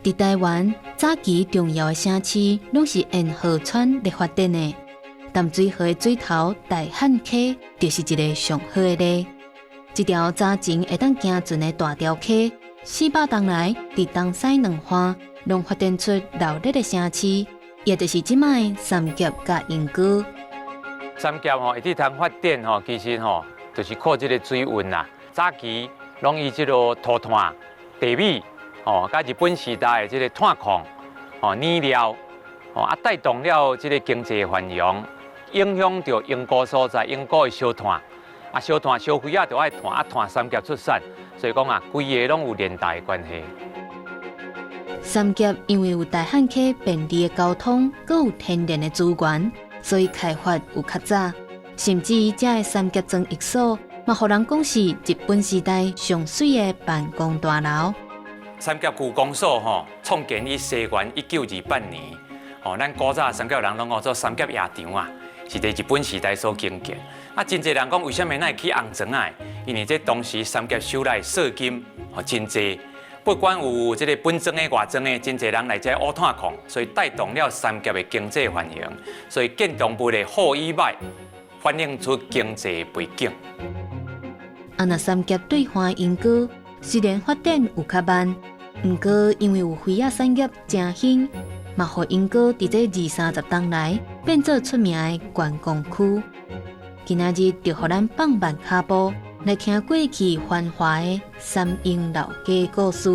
伫台湾早期重要的城市，拢是沿河川来发展的。淡水河的水头大汉溪就是一个上好的例。这条早前会当行船的大条溪，400年来伫东西两岸拢发展出热闹的城市，也就是即卖三峡甲营区。三峡吼，一直通发展吼，其实吼就是靠这个水运啦。早期拢以这个土炭、地米吼，甲日本时代的这个炭矿吼、燃料吼，带动了这个经济繁荣，影响到营沽所在，营沽的烧炭，烧炭烧开就爱炭，炭三峡出产，所以讲规个拢有连带的关系。三峡因为有大汉溪便利的交通，佮有天然的资源，所以开发有较早。甚至这个三峡庄役所，嘛，互人讲是日本时代上水的办公大楼。三峡区公所吼，创建于西元1928年。咱古早三峡人拢做三峡夜场啊，是伫日本时代所兴建。真侪人讲为什么会起红砖啊？因为这当时三峡收来税金真侪。不管有这个本庄的、外庄的，真侪人来这乌炭矿，所以带动了三峡的经济繁荣。所以建筑物的好与歹，反映出经济背景。那三峡对岸营区虽然发展有较慢，不过因为有飞亚产业成兴，嘛，互营区伫这20-30年来变做出名的观光区。今仔日就互咱放慢脚步。来听过去繁华的三英老街故事。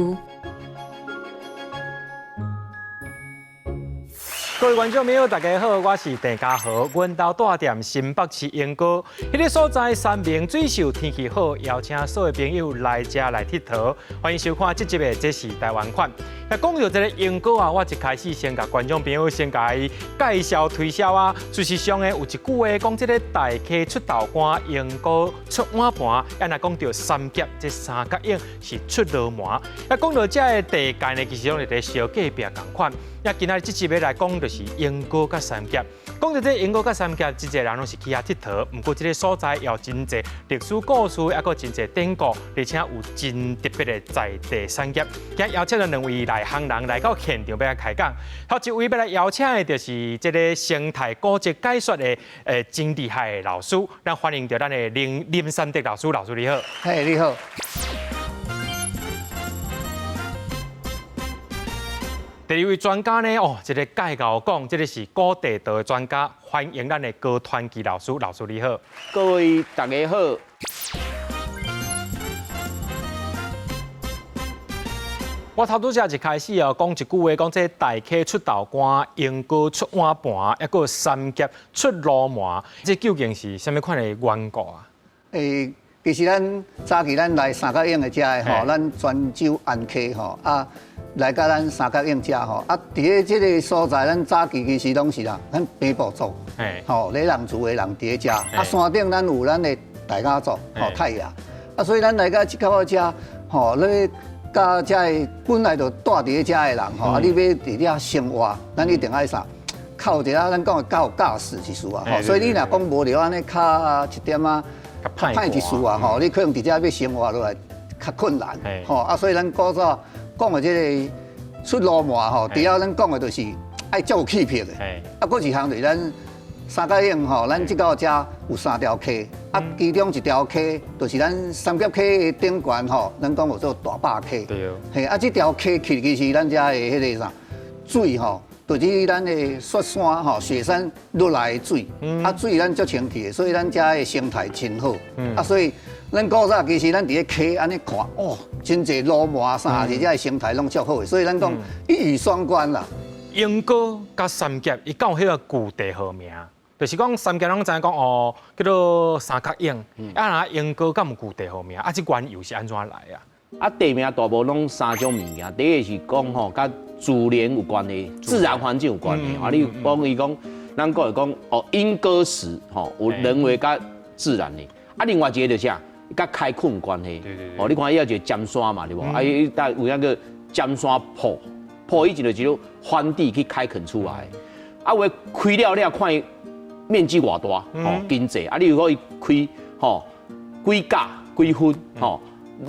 各位观众朋友，大家好，我是郑家豪。阮家大店新北市营区，迄个所在山明水秀，天气好，邀请所有朋友来遮来佚佗。欢迎收看这集的《这是台湾款》。那讲到这个营区啊，我一开始先甲观众朋友先甲伊介绍推销啊。事实上呢，有一句话讲，这个大溪出豆干，营区出碗盘。也若讲到三峡这三角影是出罗盘。那讲到这个地界呢，其实拢是在小隔壁同款。那今仔日这集要来讲，就是营区甲三峡。讲到这营区甲三峡，真侪人拢是去遐佚佗。不过这个所在也有真侪历史故事，也个真侪典故，而且有真特别的在地产业。今日邀请了两位内行人来到现场要来开讲。头一位要来邀请的就是这个生态古迹解说的真厉害的老师，咱欢迎到咱的林三德老师。老师你好。嘿，你好。第二位专家呢，这个介绍讲，这个是古地道的专家，欢迎咱的高传奇老师。老师你好。各位大家好。我头拄则一开始讲一句话，讲这大溪出豆干，营区出碗盘，还有三峡出罗盘，这究竟是什么款的缘故啊？其实咱早期咱来三角影的遮的吼，咱泉州安溪吼来到咱三角影遮吼，伫咧这个所在，咱早期其实拢是啦，咱平埔族，吼，咧人族的人伫咧遮，山顶咱有咱的大家族，吼，泰雅，所以咱来到即个遮，吼，咧甲遮的本来就住伫咧遮的人，吼，你要伫遐生活，咱一定爱啥？靠一下咱讲的教驾驶一事啊，吼，所以你若讲无着安尼较一点啊。歹一事啊，吼，你可能伫遮要生活落来较困难，吼，所以咱古早讲的这个出罗盘吼，除了咱讲的就是爱足有气魄的，搁一项就是咱三角影吼，咱即个遮有3条溪，其中一条溪就是咱三角溪的顶悬吼，咱讲有做大坝溪，嘿，这条溪其实咱遮的迄个啥水吼。就是咱的雪山吼，雪山落来的水，水咱足清气的，所以咱遮的生态真好。所以咱古早其实咱伫咧溪安尼看，真侪罗盘啥，而且的生态拢足好的，所以咱讲一语双关啦。营区甲三峡，伊敢有迄个古地号名？就是讲三峡拢知影讲叫做三角影，那营区敢有古地号名？这缘由是安怎来啊？地名大部拢3种物件，第一个是讲吼，甲自然有关的，自然环境有关的。你讲伊讲，咱讲会讲因果石吼，有人为甲自然的。另外一个就是啥，甲开垦有关系。你看伊有一个尖山嘛，对不？伊有那个尖山坡以前就是一种荒地去开垦出来。有诶开了看伊面积偌大，真济。你如果伊开几甲几分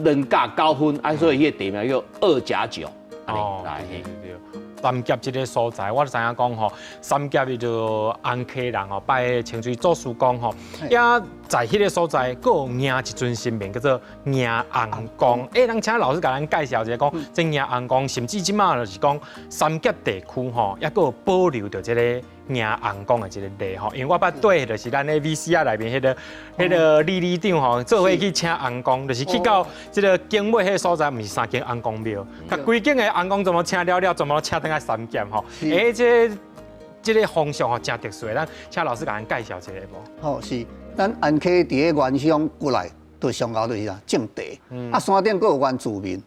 ，2甲9分，所以迄个地名叫2甲9。安尼来嘿。对。三峡这个所在，我知影讲吼，三峡伊就红溪人吼拜清水祖师公吼，也在迄个所在，佫有迎一尊神明叫做迎红公。咱请老师甲咱介绍一下，讲这迎红公，甚至即马就是讲三峡地区吼，也佫有保留着这个迎红公的这个例吼。因为我捌对就是咱的 VCR 内面迄个李长吼，做伙去请红公，就是去到这个景尾迄个所在，毋是3间红公庙，甲规间的红公怎么请了，怎么请等下三峡吼。这个方向吼真特殊，咱请老师甲咱介绍一下无？吼是，咱安溪伫个原乡过来，就上后就是种地，山顶佫有原住民，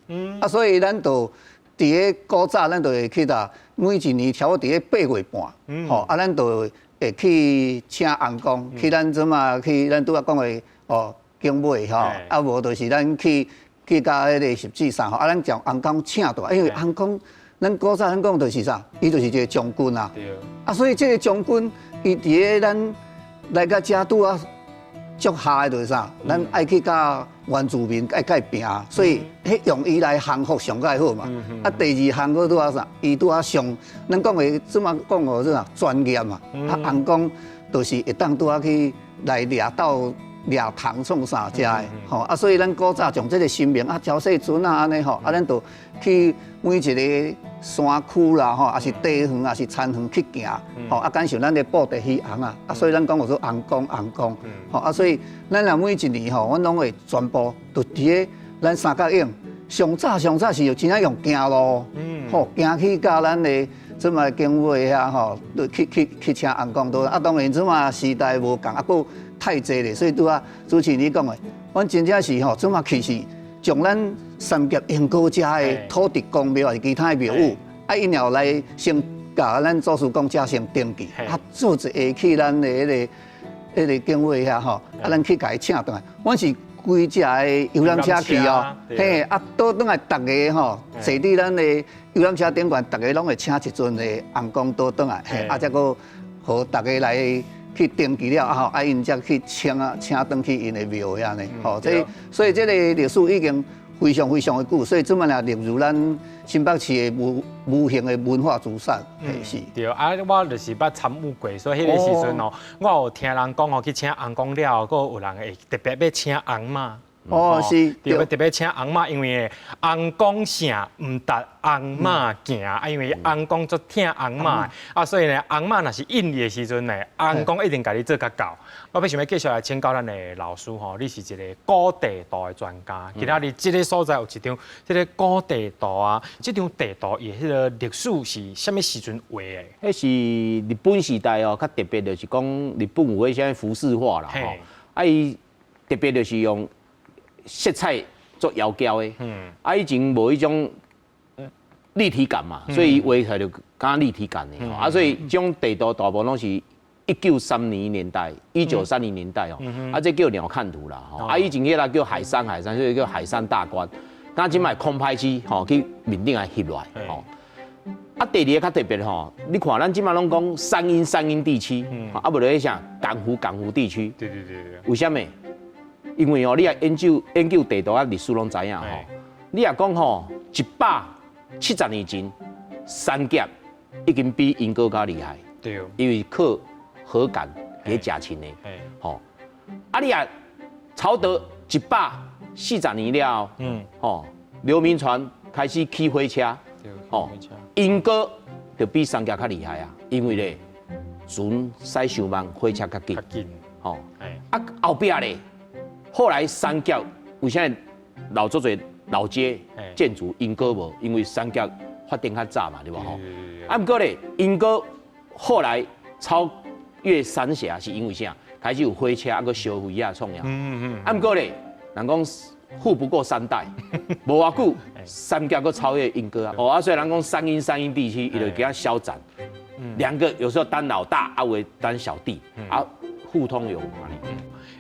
所以咱就伫个古早，咱就会去啦，每一年挑伫个8月半，咱就会去请红公，去咱即马去咱拄仔讲的景尾无就是咱去甲迄个十指山咱将红公请倒来，因为红公。咱古早咱讲就是啥，伊就是一个将军啊。所以这个将军，伊伫个咱来到遮拄啊，足下的就是啥，咱爱去甲原住民爱甲伊拼，所以迄用伊来降服上介好嘛。第二项佫拄啊啥，伊拄啊上，咱讲的即马讲的是啥专业嘛。红公就是会当拄啊去来掠到。掠糖创啥食的，所以咱古早从这个神明朝世尊安尼咱就去每一个山区啦也是地园也是田园去行，感受咱的布袋戏红所以咱讲做红公，所以咱若每一年阮拢会全部就伫个咱三角影，上早是要真正用行路，行去到咱的。即卖景尾遐去请红公倒，当然即卖时代无共，佫太济咧，所以拄啊主持你讲的，阮真正是即卖去是将咱三峡英高遮的土地公庙还是其他的庙宇，因了来先甲咱祖师公遮先登记，做一下去咱的迄个景尾遐咱去甲伊请倒来，阮是。规只的游览车去倒转来，大家坐伫咱的游览车顶悬，大家拢会请一尊的红公倒转来，才佫互大家来去登记了因才去请转去因的庙遐呢。所以这个历史已经非常的久，所以这么列入咱新北市的无形的文化资产。是。对，我就是捌参与过，所以迄个时阵我有听人讲去请红公了，佫有人会特别要请红马。是。对，特别请红马，因为红公城唔达红马行，因为红公足疼红马所以呢，红马若是应你的时阵呢，红公一定甲你做较到。我要想要继续来请教咱的老师你是一个古地图的专家。今仔日这个所在有一张这个古地图这张地图伊迄个历史是啥物时阵画的？迄是日本时代较特别就是讲日本有迄些浮世画啦伊特别就是用。色彩做摇胶的，以前无迄种立体感嘛，所以画出来就敢立体感的所以这种地图大部分拢是1930年代、1930年代这叫鸟瞰图啦以前迄个叫海山，所以叫海山大观。咱即卖空拍机去面顶来翕来第二个较特别你看咱即卖拢讲山阴地区，无就迄啥港湖地区。对。为什么？因为你也研究地图历史拢知影你也讲170年前，三峡已经比英国较厉害。对。因为靠河港给假亲的。你也超得140年了刘铭传开始起火车。英国就比三峡较厉害因为咧船驶伤慢，火车较紧。后壁咧。后来三峡为啥老做侪老街建筑英国无？因为三峡发展较早嘛，对吧？不过咧，英国后来超越三峡是因为啥？开始有火车个烧毁创呀。不过咧，人讲富不过三代，无偌久三峡个超越英国所以人讲山阴地区伊就给他消展，两个有时候当老大，为当小弟互通有无嘛。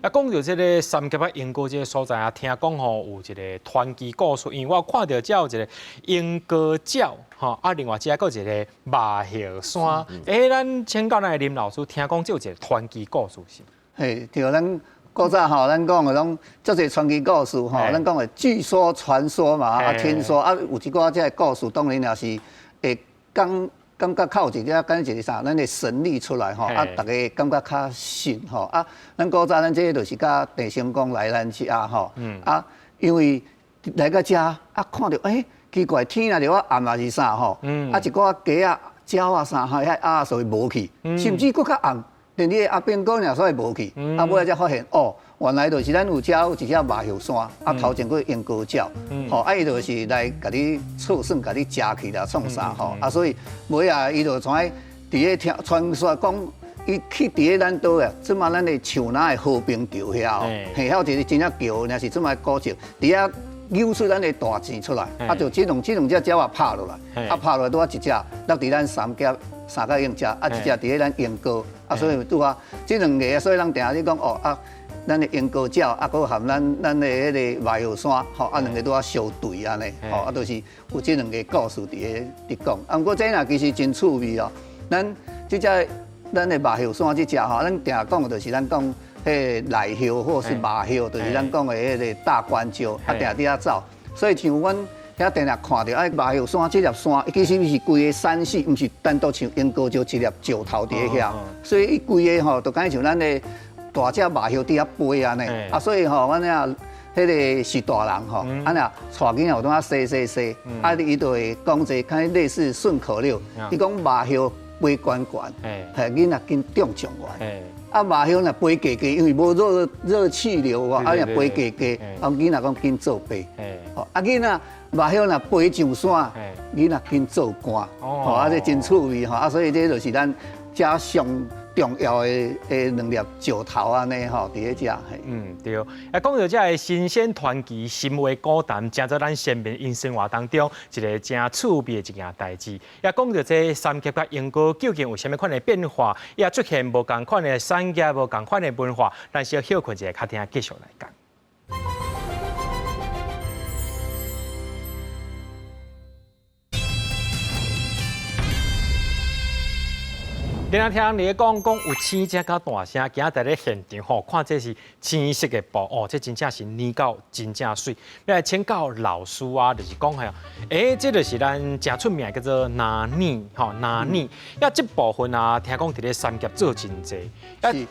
讲到这个三峡英歌这个所在听讲有一个传奇故事，因为我看到这有一个英歌鸟另外这个一个麻叶山。咱请教咱的林老师，听讲这有一个传奇故事是？对，咱古早吼，咱讲的拢足侪传奇故事吼，咱讲的据说、传说嘛，啊听说啊，有一寡这故事，当然也是会感觉靠一个感觉啥，咱的神力出来吼，啊，大家感觉较信吼，啊，咱古早咱这就是甲地成公来咱遮吼，啊，因为来到遮啊，看到奇怪，天啊，着我暗也是啥吼，啊，一寡鸡啊、鸟啊啥，遐鸭所以无去，甚至佫较暗，连你阿边哥俩所以无去，啊，尾仔才发现哦。原来就是咱有一只麻叶山，啊头前佫鹦哥鸟，吼，啊伊就是来甲你测算，甲你食去啦，创啥吼，啊所以尾啊伊就从伫咧听传说讲，伊去伫咧咱岛啊，即马咱的树林的和平桥遐哦，嘿，遐有一个真正桥，若是即马古迹，伫遐扭出咱的大钱出来，啊就这两只鸟啊拍落来，啊拍落来拄啊一只落伫咱三角鹰遮，啊一只伫咧咱鹦哥，啊所以拄啊这两个，所以人定下咧讲哦啊。咱的鹦哥鸟，啊，佮含咱的迄个麻叶山，吼，啊，两个都要相对安尼，吼，啊，都是有这两个故事伫讲。啊，不过这若其实真趣味哦。咱咱的麻叶山这只吼，咱定讲的就是咱讲迄个赖叶或是麻叶，就是咱讲的迄个大关蕉，啊，定伫遐走。所以像阮遐定定看到麻叶山这粒山，其实是规个山势，毋是单独像鹦哥蕉一粒石头伫遐，所以伊规个吼，就敢像咱的。大只麻叶伫遐飞安尼，啊，所以吼，阮遐迄个是大人吼，啊俩带囡仔有当啊说，啊，伊就会讲一个类似顺口溜，伊讲麻叶飞悬悬，吓囡仔紧中状元，啊麻叶若飞低低，因为无热气流啊，啊若飞低低，啊囡仔讲紧做白，吼，啊囡仔麻叶若飞上山，囡仔紧做官，吼，啊这真趣味吼，啊所以这就是咱家上。重要的两粒石头安尼吼，伫咧遮。对。啊，讲到这个新鲜传奇、心话古谈，正做咱先民因生活当中一个真趣味的一件代志。也讲到这三峡甲鹦哥究竟有啥物款的变化，也出现无共款的产业、无共款的文化，咱先休困一下，较听继续来讲。今仔听你讲有青只到大声，今仔在咧现场吼，看这是青色的布哦，这真正是捏到真正水。来请教老师啊，就是讲下，这就是咱真出名叫做拿捏吼，拿捏。呀，这部分啊，听讲伫咧三峡做真济。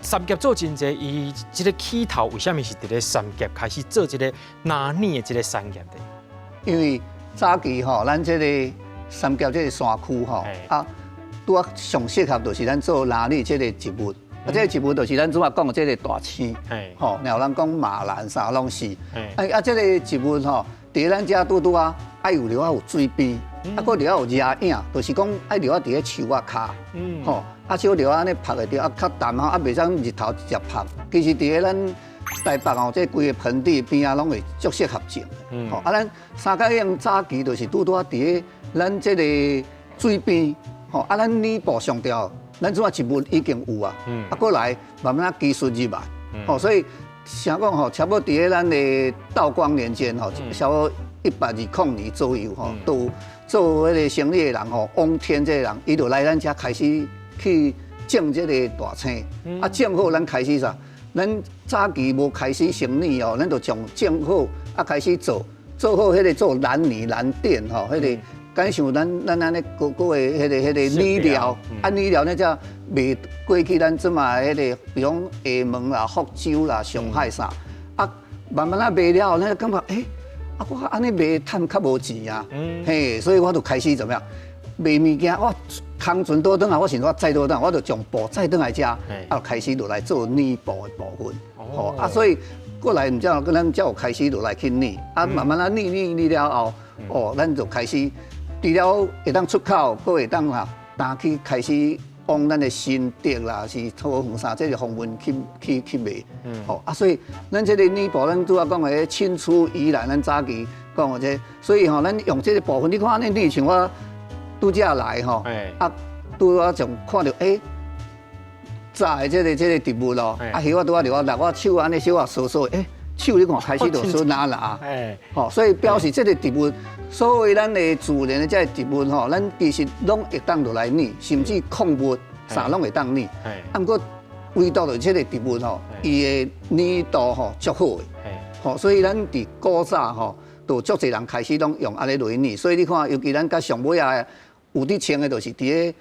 三峡做真济，伊这个起头为什么是伫咧三峡开始做这个拿捏的这个产业的？因为早期吼，咱这个三峡这个山区吼啊。拄啊上适合就是咱做拿捏这个植物，啊，这个植物就是咱主要讲的这个大青，吼，然后咱讲马兰啥拢是，啊，这个植物吼，伫咱遮拄啊，爱有了有水边，啊，搁了有热影，就是讲爱了伫咧树仔骹，吼，啊，少了安尼晒会着，啊，较淡啊，啊，袂使日头直接晒。其实伫咧咱台北吼，这规个盆地边啊，拢会足适合种，吼，啊，咱三角影早期就是拄啊伫咧咱这个水边。吼，啊，咱泥布上吊，咱这植物已经有啊，啊，过来慢慢技术入来，吼，所以想讲吼，差不多伫咧咱的道光年间吼，差不多120年左右吼，都做迄个生意的人吼，汪天这个人，伊就来咱遮开始去种这个大青，啊，种好咱开始啥？咱早期无开始生意哦，咱就从种好啊开始做好迄个做蓝泥蓝靛吼，迄个。敢像咱安尼个迄个泥料，啊泥料呢才卖过去咱即嘛迄个，比如厦门啦、福州啦、上海啥，啊慢慢啊卖了后，咱就感觉啊我安尼卖赚较无钱啊，嘿，所以我就开始怎么样卖物件，我空船倒转来，我想说再倒转，我就将布再倒来遮，啊开始就来做泥布的部分，吼啊所以过来唔知道，咱才有开始就来去捏，啊慢慢啊捏了后，哦咱就开始。除了会当出口，佫会当单去开始往咱的新竹啦，是桃园啥，这个方面去卖。吼啊，所以咱这个泥布，咱拄仔讲的青出于蓝，咱早期讲的这，所以吼，咱用这个部分，你看恁你像我拄则来吼，啊，拄仔从看到早的这个植物咯，啊，迄我拄仔着我拿我手安尼小啊扫扫，手你看开始就手拿，吼，所以表示这个植物。所谓咱的自然的这植物吼，咱其实拢会当落来捏，甚至矿物啥拢会当捏。啊，不过唯独就这个植物吼，伊的黏度吼足好的，吼，所以咱伫古早吼，都足侪人开始拢用安尼落去泥。所以你看，尤其咱甲上尾啊，有伫穿的，就是伫咧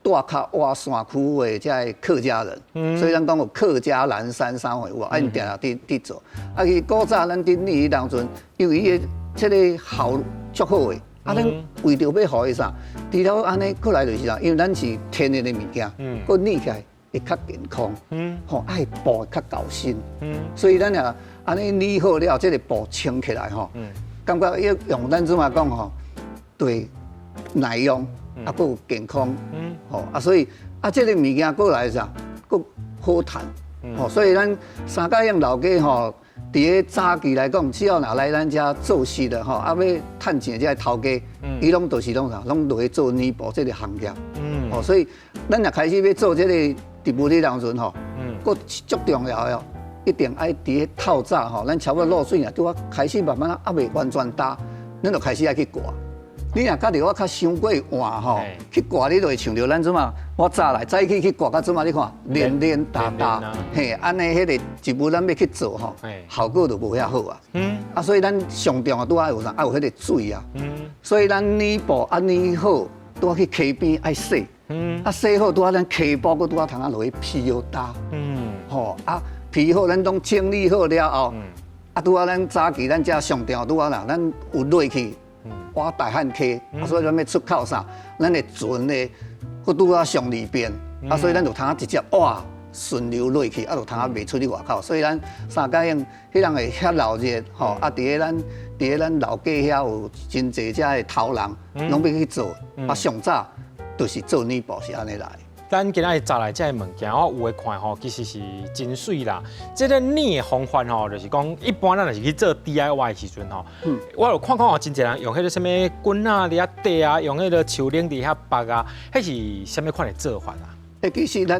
大较挖山区的这客家人，所以咱讲有客家南山衫会有啊，因定定伫做。啊，伊古早咱伫泥当阵，因为伊的这个效足好的。啊，咱为着要互伊啥，除了安尼，过来就是啥，因为咱是天然的物件，佮捏起来会较健康，吼，爱布会较厚身，所以咱也安尼捏好了，这个布穿起来吼，感觉要用咱即嘛讲吼，对耐用，啊，佮有健康，吼啊，所以啊，这个物件过来啥，佮好赚，吼，所以咱三甲乡老家吼。伫个早期来讲，只要若来咱遮做事的吼，啊要趁钱这头家，伊拢都是拢啥，拢落去做泥布这个行业。哦，所以咱若开始要做这个植物的当阵吼，佫足重要的，一定爱伫个透早吼，咱差不多露水啊，拄啊开始慢慢啊未完全干，咱就开始爱去刮。你若家己我较伤过晚吼，去刮你就会像着咱即嘛，我早来早起去刮到即嘛，你看连连搭搭，嘿，安尼迄个植物咱要去做吼，效果就无遐好啊。啊，所以咱上重啊，拄啊有啥？啊有迄个水啊。所以咱泥布啊泥好，拄啊去溪边爱洗。啊洗好拄啊咱溪布佫拄啊通啊落去皮搭。吼啊皮好，咱拢整理好了后，啊拄啊咱早期咱遮上重拄啊啦，咱有落去。挖大汉溪，啊，所以咱要出口啥，咱的船呢，佫拄啊上里边，啊，所以咱就通啊直接挖顺流落去，啊，就通啊卖出去外口。所以咱三甲乡迄人会遐热热，吼，啊，伫个咱老家遐有真侪遮的头人，拢要去做，啊，上早就是做泥布是安尼来。咱今仔早来这物件，我有诶看吼，其实是真水啦。这个捏的方法吼，就是讲一般咱若是去做 DIY 的时阵吼，我有看吼，真侪人用迄个什么棍啊、伫遐底啊，用迄个树钉伫遐绑啊，迄是什么款的做法啊？其实咱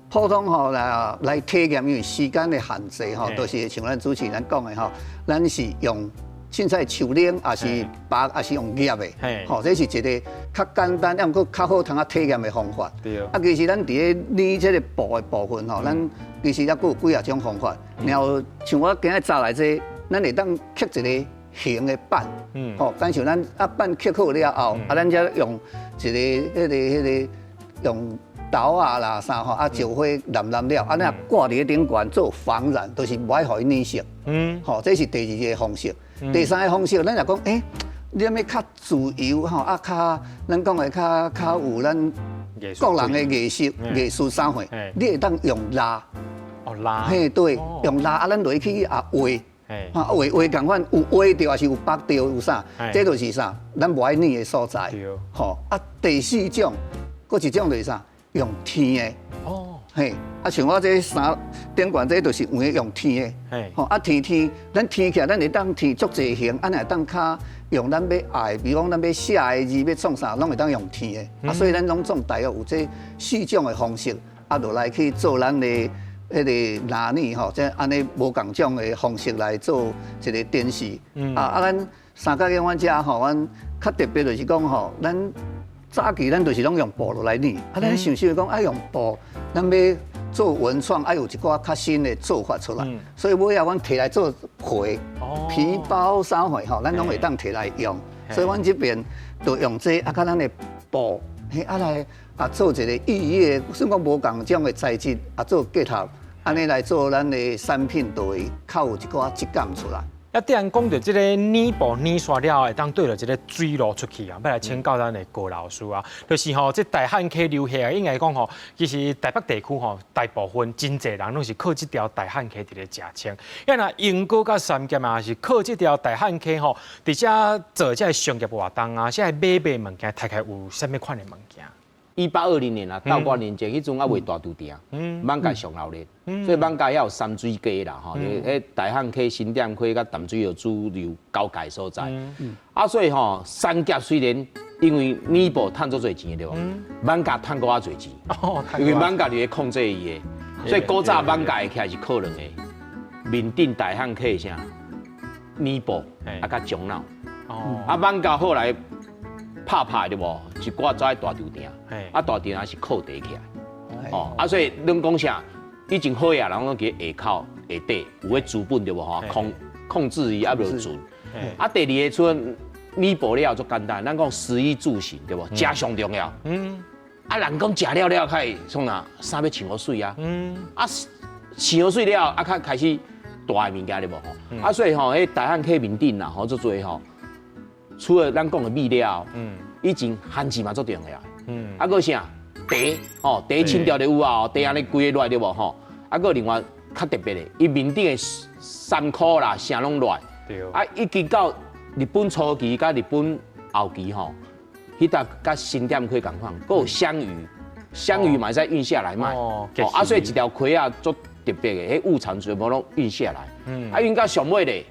普通吼来体验，因为时间的限制吼，都是像咱主持人讲的吼，咱是用。凊彩树钉，也是拔，也是用叶的，吼，这是一个较简单，又佫较好通啊体验的方法。对。啊，其实咱伫咧捏这个布的部分吼，咱其实也佫有几啊种方法。然后像我今日早来这，咱会当刻一个形的板，吼，干像咱啊板刻好了后，啊咱再用一个迄个用豆啊啦啥吼，啊石灰染了，啊咱挂伫个顶悬做防染，都是无爱互伊染色。吼，这是第二个方式。第三个方式，咱若讲，你要较自由吼，啊，咱讲的较有咱个人的艺术啥货，你会当用蜡。哦，蜡。嘿，对，用蜡啊，咱落去啊画，啊画共款，有画着还是有绑着有啥？这就是啥？咱无爱捏的所在。吼，啊，第四种，佫一种就是啥？用天的。哦。嘿，啊，像我这衫顶悬这就是用天的，吼，啊天，咱天起来，咱会当天足侪形，啊，会当较用咱要爱，比如讲咱要写的字要创啥，拢会当用天的，啊，所以咱拢总大约有这4种的方式，啊，就来去做咱的迄个拿捏吼，即安尼无共种的方式来做一个电视，啊，咱三甲乡阮遮吼，阮较特别就是讲吼，咱。早期咱就是拢用布落来捏，啊，咱想讲爱用布，咱要做文创，爱有一寡较新的做法出来。所以尾啊，阮摕来做皮包衫货吼，咱拢会当摕来用。所以阮这边就用这啊，甲咱的布，啊来啊做一个寓意的，算讲无共种的材质啊做结合，安尼来做咱的产品，就会较有一寡质感出来。啊，既然讲到这个泥布捏刷了，会当对着这个水路出去啊，要来请教咱的郭老师啊，就是吼，这大汉溪流下，应该讲吼，其实台北地区吼，大部分真侪人拢是靠这条大汉溪伫咧食青。因为英国甲三峡嘛，是靠这条大汉溪吼，伫遮做这商业活动啊，现在买物件，大概有啥物款的物件？1820年啊，到8年前，迄阵啊为大拄埕，艋舺上闹热，所以艋舺也有山水街啦，吼，迄大汉溪、新店溪甲淡水河主流交界所在。啊，所以吼，三峡虽然因为泥布赚足侪钱对无，艋舺赚过较侪钱，因为艋舺伫咧控制伊的，所以古早艋舺起来是靠两个，面顶大汉溪啥泥布啊甲樟脑，啊艋舺后来。拍对无？一寡走喺大稻埕，啊大稻埕是靠地起来，哦，啊所以恁讲啥？以前火啊，人讲叫下口下底有个资本对无吼，控制伊啊无准。啊，第二个厝弥补了足简单，咱讲食衣住行对无，食上重要。啊，人讲食了了，开从哪衫要穿好水啊。啊，穿好水了，啊，较开始大的物件对无吼。啊，所以吼，迄大汉客面顶啦，吼做做吼，除了咱讲的米了，以前番薯嘛足重要。啊，个啥茶，吼茶清调的有啊，茶安尼规个落对无吼。啊，个另外较特别的，伊面顶的山苦啦，啥拢落。啊，一直到日本初期甲日本后期吼。迄搭甲新店溪共款，佮有香鱼，香鱼嘛使运下来卖。啊，所以一条溪啊，足特别的，迄物产全部拢运下来。啊，运到上尾咧，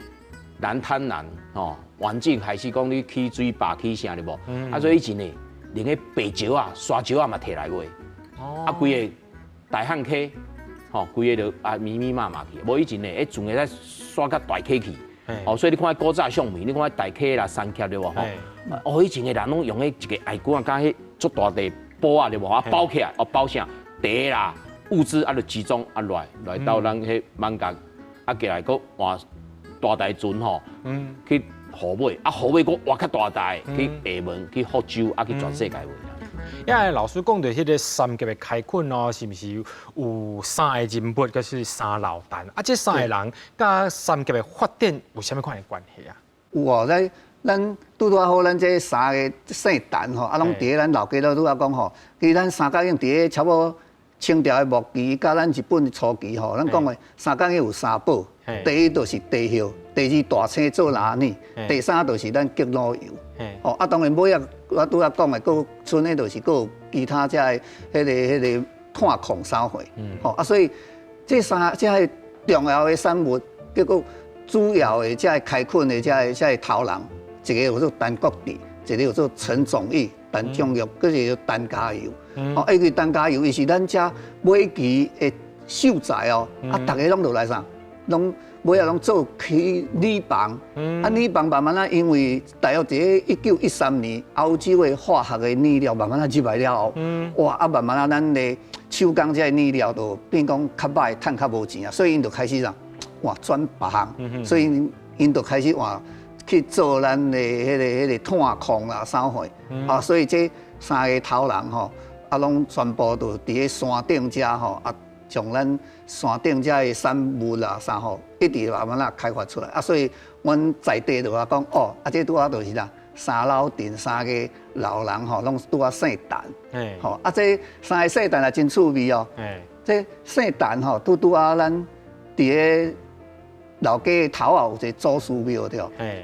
南滩南吼，环境开始讲你起水坝起啥咧无？啊，所以以前咧，连个白石啊、沙石啊嘛摕来卖。啊，规个大汉溪，吼，规个就啊密密麻麻去。无以前咧，迄船会使刷到大溪去。哦，所以你看古早相片，你看大溪啦、山脚对无吼？哦，以前的人拢用迄一个矮罐甲迄足大地煲啊对无？啊包起来，哦包啥茶啦、物资啊就集中啊来到咱迄艋舺，啊过来搁换大台船吼，去河尾，啊河尾搁换较大台去厦门、去福州啊去全世界卖。因为老师讲到迄个三甲的开垦哦，是毋是有三个人物，就是三老旦？啊，这三个人甲三甲的发展有啥物款的关系啊？有哦，咱拄好，咱这三个姓陈吼，啊，拢伫咧咱老家都拄啊讲吼，其实咱三角影伫咧差不多清朝的末期，甲咱日本的初期吼，咱讲的三角影有三宝，第一就是地叶，第二大青做拿泥，第三就是咱激卤油。哦，啊，当然尾啊，我拄啊讲的，佫剩的就是佫有其他遮的迄个炭矿烧火。哦，啊，所以这个重要的产物，结果主要的遮开垦的遮个头人，一个有做陈国治，一个有做陈总义、陈仲玉，佫一个陈家佑。哦，伊个陈家佑，伊是咱遮尾期的秀才哦，啊，大家拢落来啥，拢。尾啊，拢做起铝房，啊，铝房慢慢啊，因为大约伫1913年欧洲的化学的燃料慢慢啊入来了后，哇，啊，慢慢啊，咱的手工这燃料就变讲较歹，趁较无钱啊，所以因就开始啥，哇，转别行，所以因就开始哇去做咱的迄个炭矿啦、烧火，啊，所以这三个头人吼，啊，拢全部都伫咧山顶遮吼，啊。从咱山顶遮的产物啦啥吼，一直慢慢啊开发出来啊，所以阮在地就话讲哦，啊这拄啊就是啦，三老店三个老人吼，拢拄啊姓陈，吼啊这三个姓陈也真趣味哦，这姓陈吼拄啊咱伫个老家的头后有一个祖师庙对，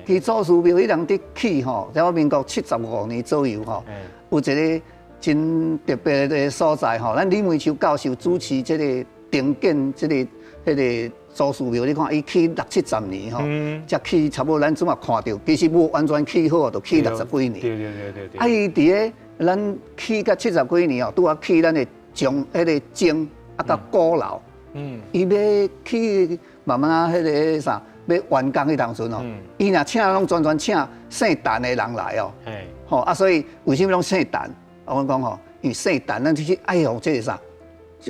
其祖师庙迄人伫起吼，在我民国75年左右吼，有一个。真特别的所在吼，咱李梅秋教授主持这个重建这个迄个祖师庙，你看伊起60、70年吼，才起差不多咱怎啊看到，其实无完全起好，就起60几年。对。啊，伊伫咧咱起到70几年哦，拄啊起咱的钟迄个钟啊，甲鼓楼。伊要起慢慢啊，迄个啥要完工迄当阵哦，伊若请拢全请姓陈的人来哦。吼啊，所以为什么拢姓陈？我讲吼，因为姓陈，咱去爱用这个啥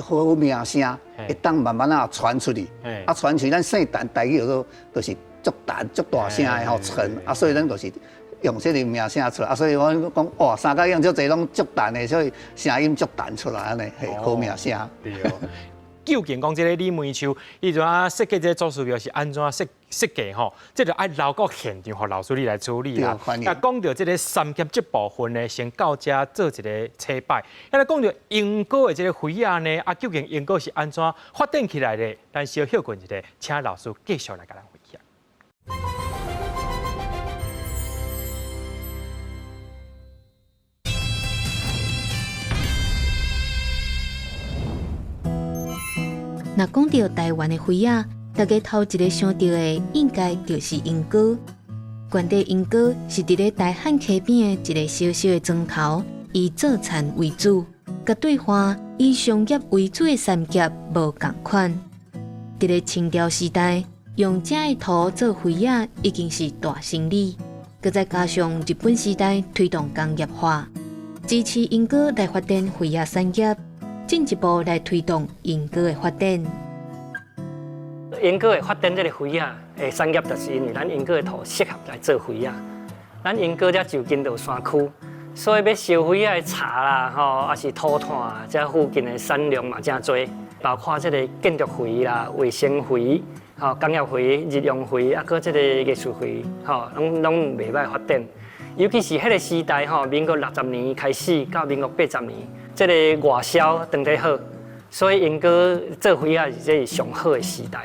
好名声，会当慢慢啊传出去，啊传出去，咱姓陈台语就是足陈足大声的吼陈，啊所以咱就是用这个名声出来，啊所以我讲哇，三角影足侪拢足陈的，所以声音足陈出来安尼，好名声。究竟讲这个李梅秋，伊怎啊设计这个祖师庙是安怎设计吼？这就爱留到现场，互老师你来处理啦。啊，讲到这个三甲这部分呢，先到遮做一个彩摆。要来讲到英国的这个花啊呢，啊，究竟英国是安怎发展起来的？咱小休困一下，请老师继续来甲咱分享。若讲到台湾的花啊，大家头一个想到的应该就是莺歌。原地莺歌是伫咧大汉溪边的一个小小的庄头，以做田为主，甲对花以商业为主的三甲无共款。伫咧清朝时代，用这的土做花啊，已经是大生意。佮再加上日本时代推动工业化，支持莺歌来发展花啊产业。进一步来推动莺歌的发展。莺歌的发展，这个肥啊，的产业就是因为咱莺歌的土适合来做肥啊。咱莺歌这就近到山区，所以要烧肥啊的茶啦，吼，还是土炭，这附近的产量嘛真多，包括这个建筑肥啦、卫生肥、吼工业肥、日用肥，啊，搁这个艺术肥，吼，拢袂歹发展。尤其是迄个时代，吼，民国60年开始到民国80年，这个外销当得好，所以莺歌做肥啊是这上好的时代。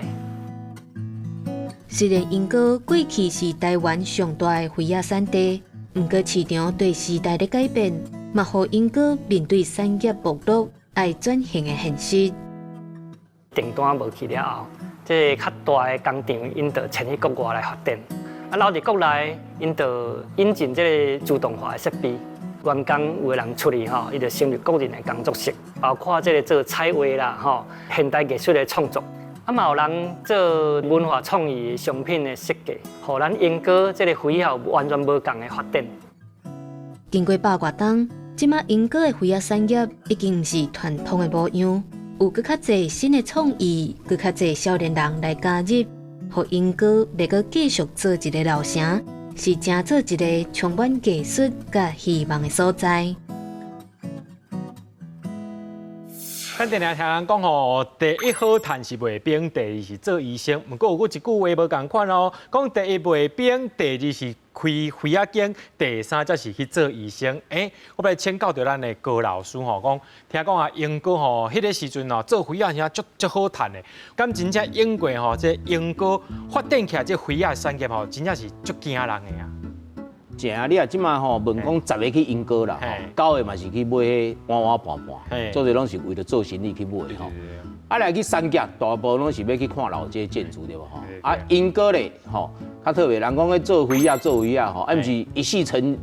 虽然莺歌过去是台湾上大的肥仔产地，不过市场对时代的改变，嘛互莺歌面对产业没落、爱转型的现实。订单无去了后，这较大的工厂因着迁去国外来发展。啊，留伫国内，因着引进这个自动化的设备，员工有的人出去吼，伊就成立个人的工作室，包括这个做彩画啦，吼，现代艺术的创作。啊，嘛有人做文化创意商品的设计，互咱莺歌这个肥有完全无同的发展。经过100多冬，即马莺歌的肥仔产业已经毋是传统的模样，有更较侪新的创意，更较侪少年人来加入，互莺歌能够继续做一个老城，是正做一个充满艺术甲希望的所在。咱定定听人讲吼，第一好赚是卖冰，第二是做医生。不过有一句话无共款哦，讲第一卖冰，第二是开肥仔间，第三才是去做医生。我来请教到咱的高老师吼，讲听讲啊，莺歌吼，迄个时阵哦，做肥仔是足好赚的。咁真正英国吼，这莺歌发展起来这肥仔产业吼，真正是足惊人的啊。正啊，你啊，即马吼问讲10个去莺歌啦，9个嘛是去买迄碗碗盘盘，做者拢是为了做生意去买吼。啊，来去三甲，大部拢是要去看老街建筑对无吼？啊，莺歌咧吼，较特别，人讲咧做肥仔吼，啊，毋是一世成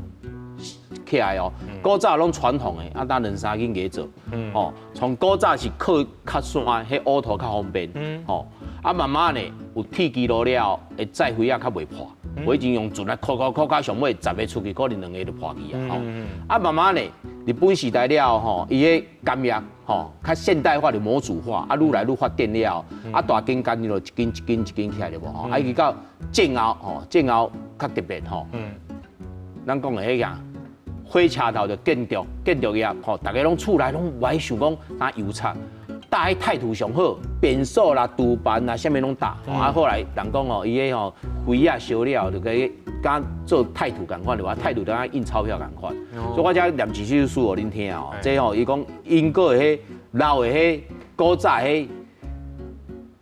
起来哦。古早拢传统的，啊，当2、3斤给做，吼，从古早是靠较山，迄乌土较方便，吼，啊，慢慢咧有铁基路了，会载肥仔较袂破。我已经用船来扣到上尾10个出去，可能2个就破去啊！吼，啊慢慢咧，日本时代了吼，伊个工业吼较现代化的模组化，啊愈来愈发展了，啊大间间就一间起来了无吼，啊伊到战后吼，战后较特别吼，咱讲的迄个火车头就建筑业吼，大家拢厝内拢爱想讲哪油漆。搭喺态度上好，便所啦、厨板啦，啥物拢搭。啊，后来人讲哦，伊个吼肥啊烧了，就甲甲做态度共款，就话态度就甲印钞票共款。所以我才念一首诗互恁听哦。这吼伊讲英国的迄老的迄古早迄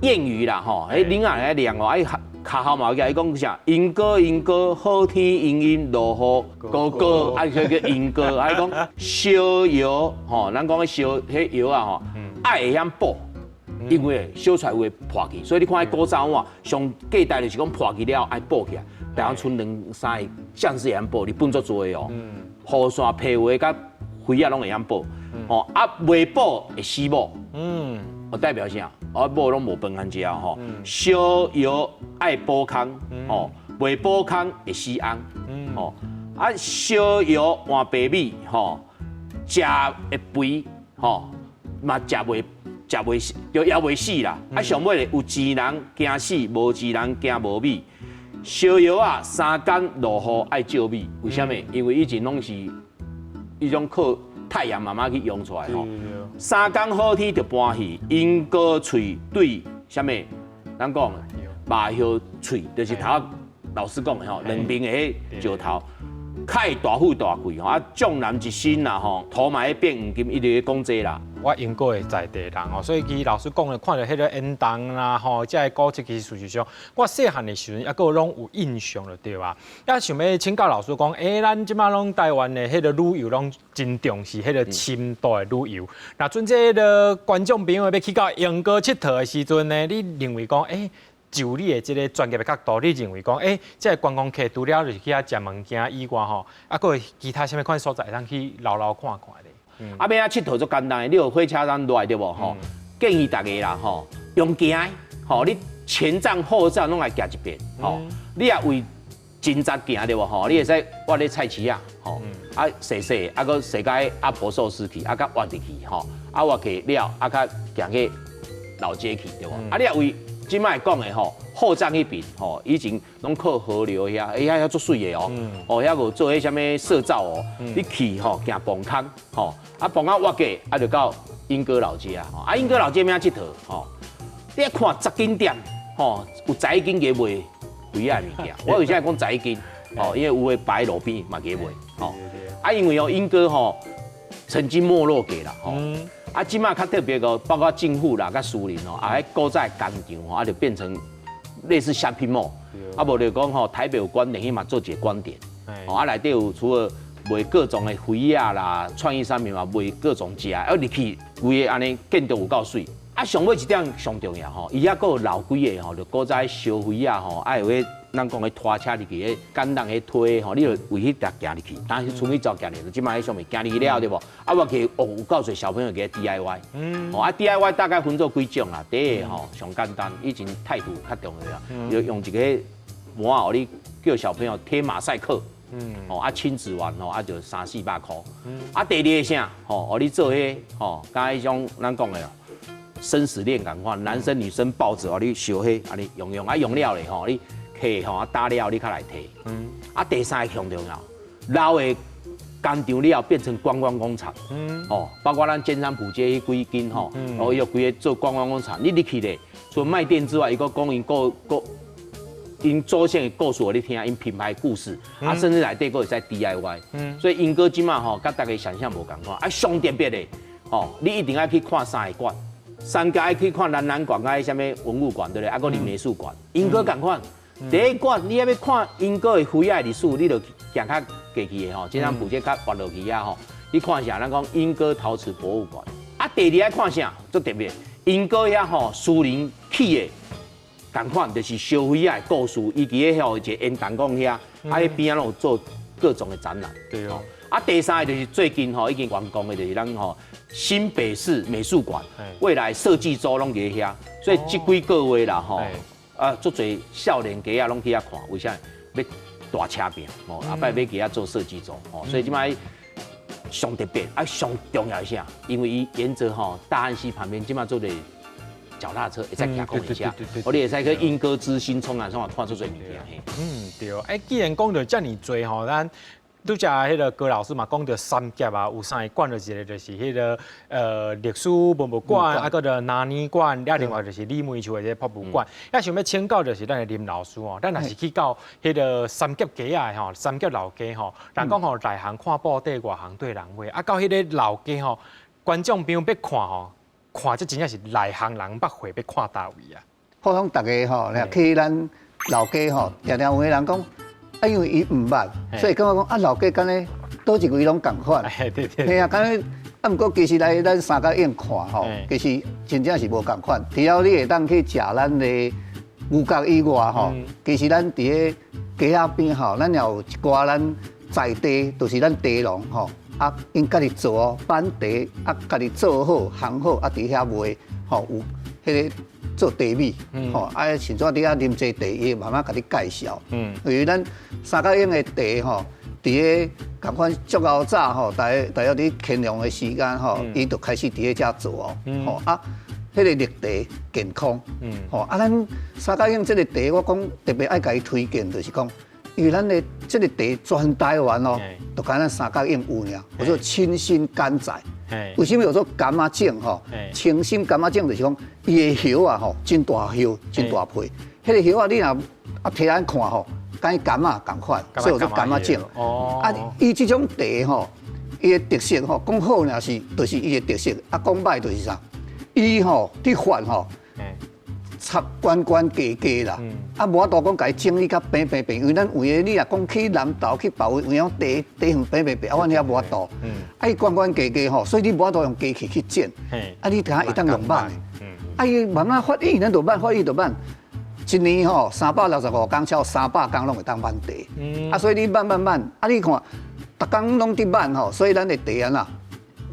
谚语啦吼，迄恁啊来念哦，哎卡号嘛，伊讲啥？莺歌好天阴阴落雨高，啊叫莺歌，啊讲烧药吼，咱讲个烧迄药啊吼。爱会晓补，因为烧出来会破去，所以你看迄古早碗上价代就是讲破去了爱补起来，台湾剩2、3个像是会晓补，你本作做的哦，雨伞皮鞋甲肥仔拢会晓补，哦啊袂补会死某，代表啥？某拢无饭通食吼，烧药爱补空，哦袂补空会死翁，哦啊烧药换白米，吼食会肥，吼。嘛食袂就也袂死啦。啊，上尾有钱人惊死，无钱人惊无米。烧药啊，3天落雨爱照米，为虾米？因为以前拢是迄种靠太阳慢慢去用出来吼。3天好天就搬去，莺歌喙对虾米？咱讲麻叶喙，就是头老师讲的吼，2边的迄石头。开大富大贵吼，啊壮男一身啦吼，土嘛喺变黄金，一直讲这啦。我英国的在地人吼，所以其实老师讲的，看到迄个演动啦吼，即个古迹其实事实上，我细汉的时阵，抑个拢有印象了，对吧？也想要请教老师讲，咱即马拢台湾的迄个旅游拢真重视迄个深度的旅游。那阵这个观众朋友要去到莺歌佚佗的时阵呢，你认为讲，就你的这个专业的角度，你认为讲，这个观光客除了就是去遐食物件以外吼，还有其他什么款所在，通去捞看看咧。要遐佚佗足简单的，你有火车站落来对无吼？建议大家啦吼，用行吼，你前站后站拢来行一遍吼。你也为真扎行对无吼？你会使我咧菜市啊吼，洗，啊个洗到阿婆寿司去，啊甲挖入去吼。啊我去了，啊较行去老街去，对无？啊，你为即摆讲的吼，后站迄边吼，以前拢靠河流遐，遐足水的哦，哦，遐有做迄什么社造哦，你去吼行崩坑吼，啊崩坑挖过，啊就到莺歌老街啊，啊莺歌老街咩佚佗吼，你看10间店吼，有10间加卖贵啊物件，我为啥讲10间？哦，因为有的摆路边嘛加卖，吼，啊因为哦莺歌吼曾经没落过啦，吼。啊，即马较特别个，包括政府啦、甲私人哦，啊，迄古早工厂吼，啊，就变成类似shopping mall，啊，无就讲吼，台北有观点，伊嘛做一个观点，哦，啊，内底有除了卖各种的肥啊啦、创意商品嘛，卖各种食，啊，入去规个安尼建筑有够水，啊，上尾一点上重要吼，伊遐佫有老几个吼，就古早烧肥啊吼，啊有迄。咱讲的拖车入去，迄简单的推吼，你就为迄条行入去，但是厝边走行入去，即摆迄上面行入去了对无？啊，我去有够侪小朋友给 DIY，哦啊 DIY 大概分做几种啦，第一个吼上简单，以前态度较重要啦，就用一个膜啊，你叫小朋友贴马赛克，哦啊亲子玩吼啊就300-400块，啊第二个啥吼，你做迄吼，刚才迄种咱讲的生死恋感款，男生女生抱着哦，你烧迄啊你用啊用了咧吼你。摕吼啊打了，你较来摕。啊，第三个上重要，老的工厂了变成观光工厂。哦，包括咱尖山埔街迄几间吼，哦，又规个做观光工厂。你入去咧，除了卖店之外，伊个讲因周线的故事互你听，因品牌故事，啊，甚至内底佫会使 DIY。所以莺歌即马吼，甲大家想象无共款。啊，上特别的，哦，你一定要去看3个馆，三家去看展览馆，甲迄什么文物馆对不对？啊，佫林美术馆，莺歌共款。第一馆，你要看莺歌的肥仔历史，你就行较过去的吼，即张埔街较滑落去啊吼，你看啥？咱讲莺歌陶瓷博物馆。啊，第二爱看啥？足特别，莺歌遐吼，私人起的，共款就是烧肥仔的故事，以及迄吼一个烟弹讲遐，啊，迄边啊拢有做各种的展览。对哦。啊，第三个就是最近吼已经完工的，就是咱吼新北市美术馆，未来设计周拢伫遐，所以即几个月啦吼。啊，足侪少年家啊，拢去遐看，为啥？要大车饼，哦，后摆要去遐做设计组，哦，所以即摆上特别，啊，上重要一下，因为伊沿着吼大安溪旁边，即摆做的脚踏车，会使行空一下，我哋会使去莺歌之心冲啊，看出侪物件嘿。对，哎，既然讲到遮尔多吼，咱。拄则迄个高老师嘛讲到三甲啊，有3个馆，就是一个就是迄个历史文物馆，啊，个着拿泥馆，另外就是李梅树的这博物馆。遐想要请教就是咱的林老师哦，咱若是去到迄个三甲街啊吼，三甲老街吼，人讲吼内行看布底，外行对人话，啊，到迄个老街吼，观众朋友要看吼，看这真正是内行人捌会要看到位啊。普通大家吼，去咱老街吼，常常有个人讲。啊，因为伊唔捌，所以感觉讲啊，老街敢咧倒一位拢共款。对。嘿啊，敢咧啊，毋过其实来咱三甲院看吼，其实真正是无共款。除了你会当去食咱的牛角以外吼，其实咱伫个街仔边吼，咱也有一寡咱在地，就是咱茶农吼，啊，因家己做哦，板茶啊，家己做好行好，啊，伫遐卖吼有迄个。做茶米，吼，啊，甚至伫遐啉济茶，伊慢慢甲你介绍。因为咱三角营的茶吼，伫个共款足够早吼，大约伫乾隆的时间吼，伊就开始伫遐做哦，吼啊，迄个绿茶健康，吼啊，咱三角营这个茶，我讲特别爱甲伊推荐，就是讲，因为咱的这个茶全台湾哦，就敢咱三角营有尔，叫做清新甘仔。为什么有做柑仔种吼？清新柑仔种就是讲，伊的叶啊吼，真大叶，真大皮。迄个叶啊，你若啊摕来看吼，跟柑仔同款，所以有做柑仔种。哦。啊，伊这种茶吼，伊的特色吼，讲好呢是，就是伊的特色。啊，讲歹就是啥？伊吼，伫发吼，插关关加加啦。啊，无法度讲，甲伊整理甲平，因为咱有诶，你若讲去南投去别位，有影茶园平，啊，阮遐无法度。啊，伊关关加吼，所以你无法度用机器去剪。啊，你睇会当用慢的。啊，伊慢慢发育，咱就慢，发育就慢。一年吼365工，超300工拢会当慢茶。啊，所以你慢，啊，你看，逐工拢伫慢吼，所以咱的茶啊呐，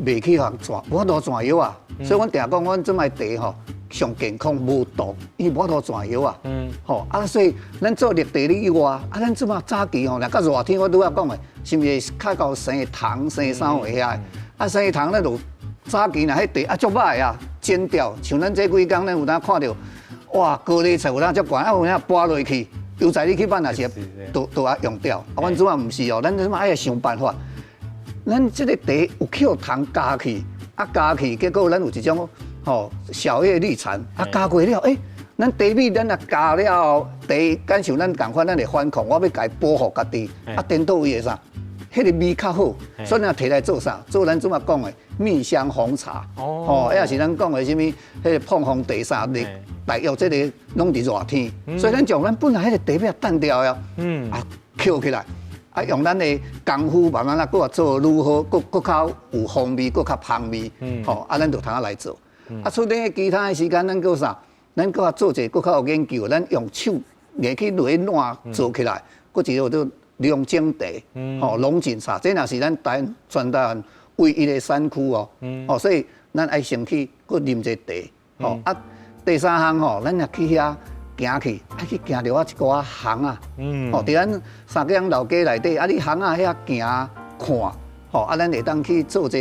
袂去互全，无法度全药啊。所以阮定讲，阮即卖茶吼。上健康无毒，伊无多全药啊。吼啊，所以咱做绿茶以外，啊，咱即马早期吼，若较热天，我拄仔讲的，是毋是较到生糖、生啥货遐？啊，生糖咱就早期若迄地足歹啊，煎掉，像咱这几工咱有当看到，哇，高丽菜有当足悬，有当拨落去，油菜你去办也是都啊用掉。阮即马毋是哦，咱即马爱想办法，咱即个茶有去糖加去，加去，结果咱有一种小叶绿蝉，加过了，咱茶米咱也加了，茶敢像咱共款，咱会反抗，我要家保护家己，颠倒伊个啥？迄个味较好，所以咱摕来做啥？做咱即马讲的蜜香红茶，也是咱讲的什么？迄个碰风茶啥的，大约这个拢伫热天，所以咱将咱本来迄个茶要淡掉呀，扣起来，用咱的功夫慢慢搁做愈好，搁较有风味，搁较香味，咱就通来做。厝顶其他的时间，咱搁啥？咱搁做者，搁较有研究，咱用手硬去落去烂做起来，搁一个就龙井茶，龙井茶，这若是咱全台湾唯一的产区所以咱爱先去搁啉者茶，第三项咱也去遐行去，爱去行着一寡巷啊，伫咱三江老街内底，你巷啊遐行看，咱会当去做者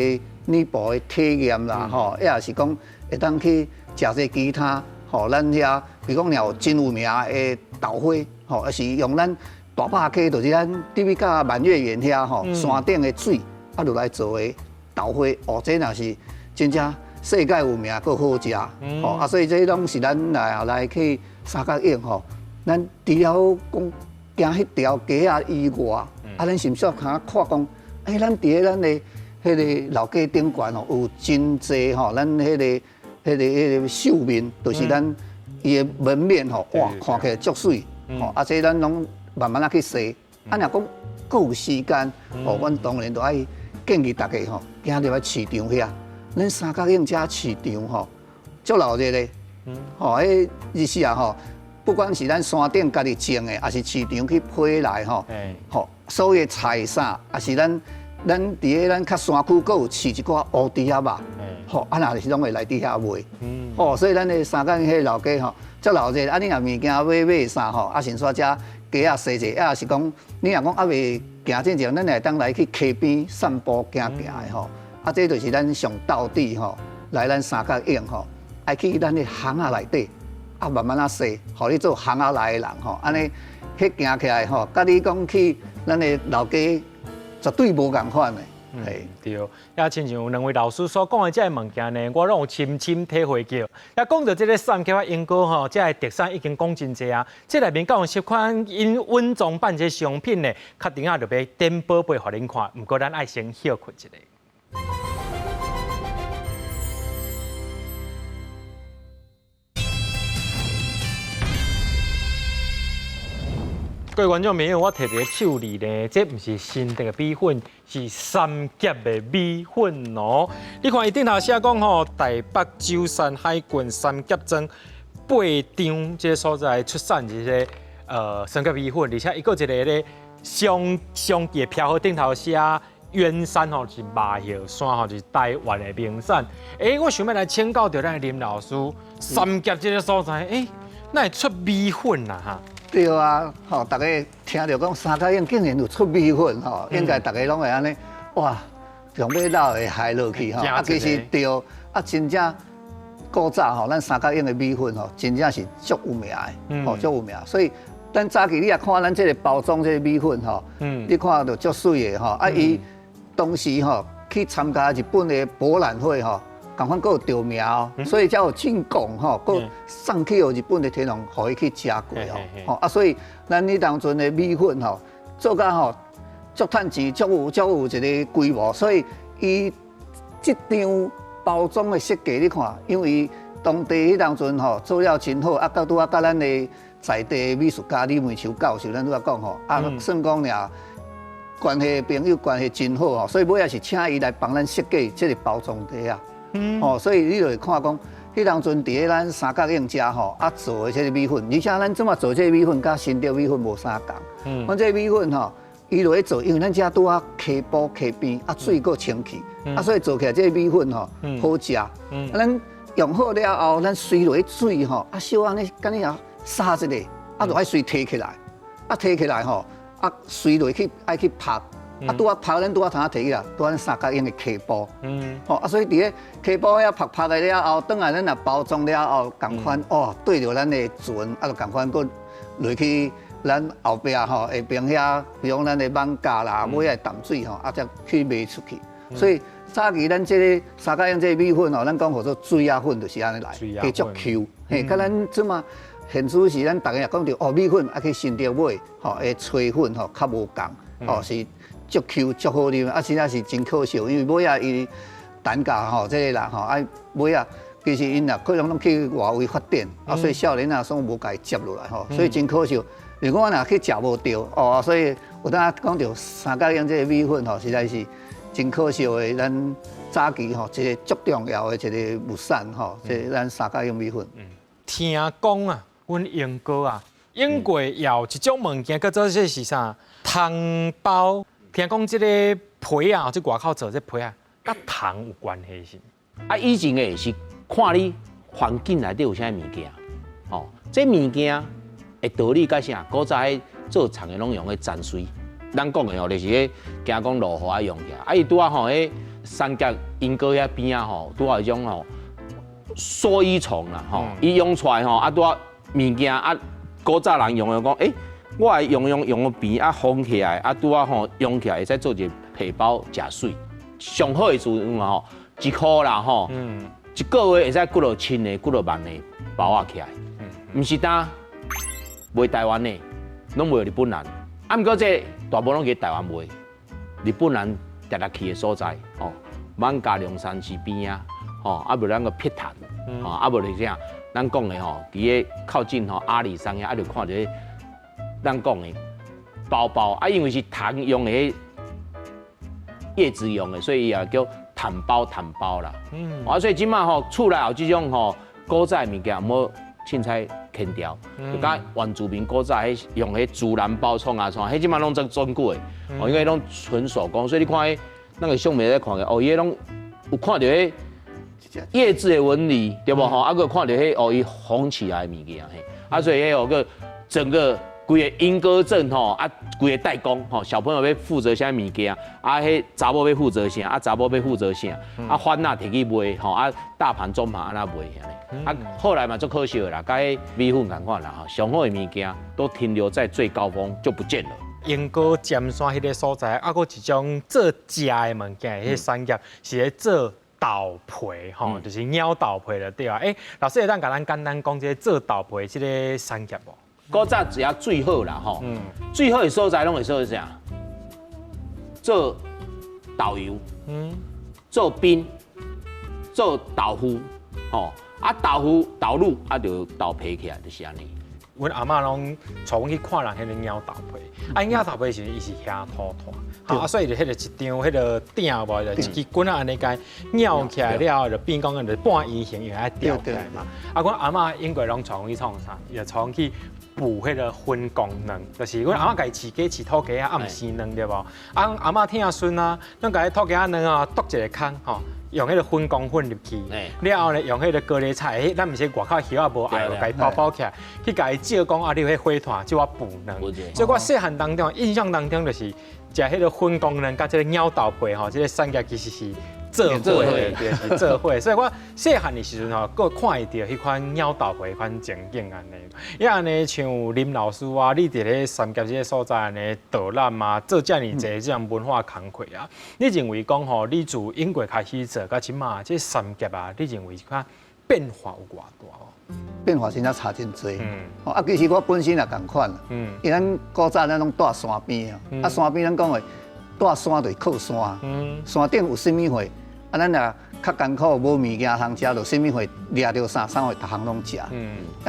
内部的体验啦，也是讲会当去食者其他。咱遐，比如讲了真有名的豆花，也是用咱大坝溪，就是咱对面甲满月园遐山顶的水，落来做的豆花，这若是真正世界有名，搁好食，所以这拢是咱来去三角影咱除了讲行迄条街啊以外，咱是毋是要看讲，咱伫咱的迄个老街顶悬有真济咱迄个秀面，就是咱伊的门面哇，看起来足水，这咱拢慢慢去洗。若讲够有时间，阮当然都爱建议大家行入去市场遐，咱三角影遮市场足闹热的，迄日时不管是咱山顶家己种的，还是市场去批来所有的菜啥，还是咱伫咱较山区，阁有饲一寡乌猪仔肉。若是拢会来伫遐卖，所以咱的三角迄老街足闹热，你若物件买啥先煞遮街仔踅者，也是讲你若讲未行正常，咱会当来去溪边散步行的这就是咱上到底来咱三角影爱去咱的巷仔内底，慢慢踅，互你做巷仔内的人安尼，迄行起来甲你讲去咱的老街绝对无共款的。对，也亲像有两位老师所讲的这个物件呢，我拢有深深体会到。也讲到这个三甲英歌这个特产已经讲真济啊。这内面敢有些款因稳装办这商品呢，确定就要点宝贝互恁看。不过咱爱先休困一下。各位观众朋友，我摕伫手里呢，这不是新的米粉，是三甲的米粉哦。你看伊顶头写讲台北舟山海郡三甲庄8张这个所在出产这个三甲米粉，而且伊个一个咧上记票号顶头写圆山是麻叶山是台湾的名产。我想要来请教到咱的林老师，三甲这个所在，那会出米粉啦哈？对啊，大家听到讲三角影竟然有出米粉应该大家拢会安尼，哇，上尾老会嗨落去其实对，真正古早咱三角影的米粉真正是足有名的，足有名。所以咱早期你也看咱这个包装这个米粉你看到足水的伊当时去参加日本的博览会共款，阁有得名所以才有进贡阁送去日本的天皇，互伊去食过所以咱迄当阵的米粉做甲足趁钱，足有一个规模，所以伊即张包装的设计你看，因为当地迄当阵做了真好，甲咱的在地美术家李梅秋教授，咱拄仔讲算讲俩关系朋友关系真好所以尾也是请伊来帮咱设计这个包装袋所以你就会看讲，迄当阵伫咱三角影遮做的这个米粉，而且咱怎么做这个米粉，甲新竹米粉无啥共。阮这个米粉伊落去做，因为咱遮拄啊溪埔溪边水够清气所以做起来这个米粉好食。咱用好了后，咱水落去水小安尼，敢你撒一个，就爱水提起来，提起来水落去爱去拍啊，拄啊拍咱拄啊通摕起来，拄啊咱三角用的起包，吼啊，所以伫个起包遐拍的了后，等下咱若包装了后，共款哦，对着咱的船，啊，就共款佫落去咱后壁吼下边遐，比如咱的网架啦，尾仔淡水吼，啊，才去卖出去。所以早期咱这个三角用这个米粉吼，咱讲叫做水鸭粉，就是安尼来，继续 Q， 嘿，甲咱即嘛。现主是咱大家也讲着哦，米粉啊去新着买，吼，诶，炊粉吼较无共，吼是足 Q 足好啉，啊，真正是真可惜，因为尾仔伊单价吼，这个啦吼，啊尾仔其实因也可能拢去外围发展，啊，所以少年啊拢无甲伊接落来吼，所以真可惜。如果我若去食无着，哦，所以有当讲着三角用这个米粉吼，实在是真可惜的，咱早期吼一个足重要的一个物产吼，即咱三角用米粉。听讲啊。阮英哥啊，英国有一种物件，叫做这是啥？糖包。听讲这个皮啊，即外口做这皮啊，甲糖有关系是？啊，以前的是看你环境内底有啥物件，哦，这物件的道理甲啥？古早迄做厂的拢用迄沾水，咱讲的吼，就是迄惊讲落雨啊用起来。啊，伊拄啊吼，迄三角英哥遐边啊吼，拄啊迄种吼梭衣虫啦吼，伊用出来吼，啊拄啊。物件啊，古早人用的讲，我来用个边啊封起来，啊拄啊吼用起来会使做一个皮包食水。上好的时阵吼，1箍啦吼，一个月会使几落千的、几落万的包啊起来。毋是单卖台湾的，拢卖日本人。啊，毋过这大部分拢去台湾卖，日本人常常去的所在，吼，艋舺龙山寺边啊，吼，啊无咱个碧潭，吼，啊无就是啥。咱讲的吼，伫个靠近吼阿里山遐，啊就看到咱讲的包包啊，因为是糖用的迄叶子用的，所以也叫糖包啦。啊，所以即马吼厝内有即种吼古早的物件，无凊彩牵掉，就甲原住民古早迄用迄自然包创啊创，迄即马拢真珍贵的，哦，因为拢纯手工，所以你看迄那个相片在看个，哦，伊拢有看到迄。叶子的纹理对不吼？啊，佮看到迄哦，伊红起来的物件嘿，啊，所以迄哦个整个规个莺歌镇吼，啊，规个代工吼，小朋友要负责啥物件，啊，迄查某要负责啥，啊，查某要负责啥，啊，番仔摕去卖吼，啊，大盘中盘安那卖安尼，啊，后来嘛，足可惜啦，甲迄米粉共款啦吼，上好的物件都停留在最高峰就不见了。英歌尖山迄个所在，啊，佮一种做食的物件，迄产业是咧做。豆皮吼，就是鸟豆皮就对啊。老师会当甲咱简单讲这个做豆皮这个产业无？古早只要最好啦吼，最好的所在拢会做啥？做豆油，做冰，做豆腐，吼啊豆腐豆乳啊就豆皮起来就是安尼。阮阿嬷拢带阮去看人迄个鸟豆皮，啊鸟豆皮是伊是遐土团，啊所以就迄个一张迄个鼎无，就一支棍啊安尼解拗起来了，就变讲就半圆形，用来吊起来嘛。啊，阮阿嬷英国拢带阮去创啥？也带阮去补迄个分工卵，就是阮阿嬷家饲鸡饲土鸡啊，毋生卵对无？啊，阿嬷听孙啊，咱家土鸡仔卵啊，剁一个空吼。用迄个粉光粉入去，了后呢用迄个高丽菜，咱毋是外口叶啊无爱，甲伊包起来，去甲伊照讲啊，你有迄火团就我补卵。所以我细汉当中印象当中就是食迄个粉光卵，甲即个鸟豆皮吼，即个产业其实是做伙的，是做伙。所以我细汉的时阵吼，佫看会到迄款鸟豆皮款情景安尼。伊安尼像林老师啊，你伫咧三甲这个所在安尼导览啊，做遮尔济这样文化工课啊，你认为讲吼，你自英国开始做，甲即马这三甲啊，你认为看变化有偌大哦？变化真正差真多。啊，其实我本身也共款。因为咱古早咱拢住山边啊，啊山边咱讲的住山就是靠山，山顶有啥物货，啊咱也较艰苦，无物件通食，就啥物货掠着啥货，逐项拢食。啊，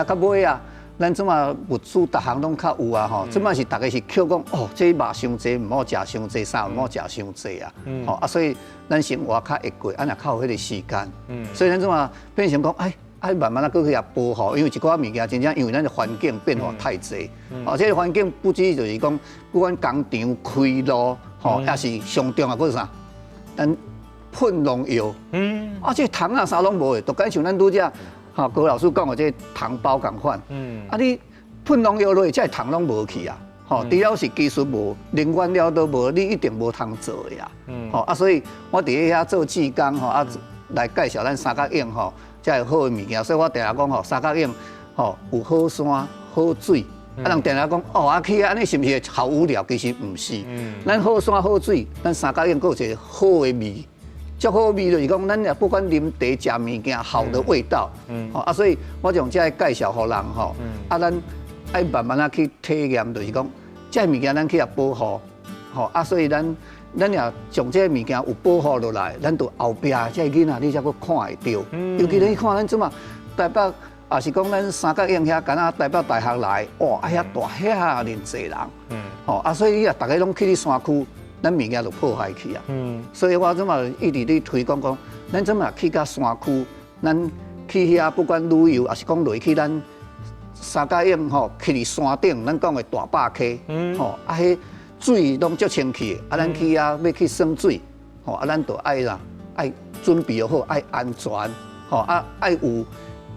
到尾啊。咱即马物资逐项拢较有啊吼，即马是大家是扣讲哦，这肉伤济，唔好食伤济，啥唔好食伤济啊。吼啊，所以咱生活较会过，也较有迄个时间。所以咱即马变成讲，慢慢啊，过去也保护，因为一寡物件真正因为咱的环境变化太济。哦，这个环境不止就是讲，不管工厂开路，吼，也是上重要，佫是啥？咱喷农药。啊，这糖啊啥拢无的，就敢像咱拄只。高老师讲的这糖包共款，啊你喷农药落去，这糖拢无去啊，吼，除了是技术无，连原料都无，你一定无通做的呀。吼啊，所以我伫遐做技工吼啊，来介绍咱三角影吼，才有好的物件。所以我定下讲吼，三角影吼有好山好水。啊，人定下讲哦，啊去啊，安尼是毋是好无聊？其实毋是。咱好山好水，咱三角影佫有一个好的味。足好味就是讲，咱也不管啉茶、食物件，好的味道。吼啊，所以我从这介绍互人吼，啊，咱爱慢慢啊去体验，就是讲，这物件咱去也保护，吼啊，所以咱也从这物件有保护落来，咱到后壁这囡仔你才佫看会到。尤其你看咱即嘛台北，也是讲咱三角影遐，敢若台北大学来，哇，啊遐大遐尼济人。吼啊，所以你啊，逐个拢去你山区。咱物件就破坏去啊，所以我即嘛一直咧推广讲，咱即嘛去到山区，咱去遐不管旅游，也是讲落去咱三角影吼，去伫山顶，咱讲的大坝溪，吼啊，迄水拢足清气的，啊，咱去遐要去耍水，吼啊，咱就爱啦，爱准备好，爱安全，吼啊，爱有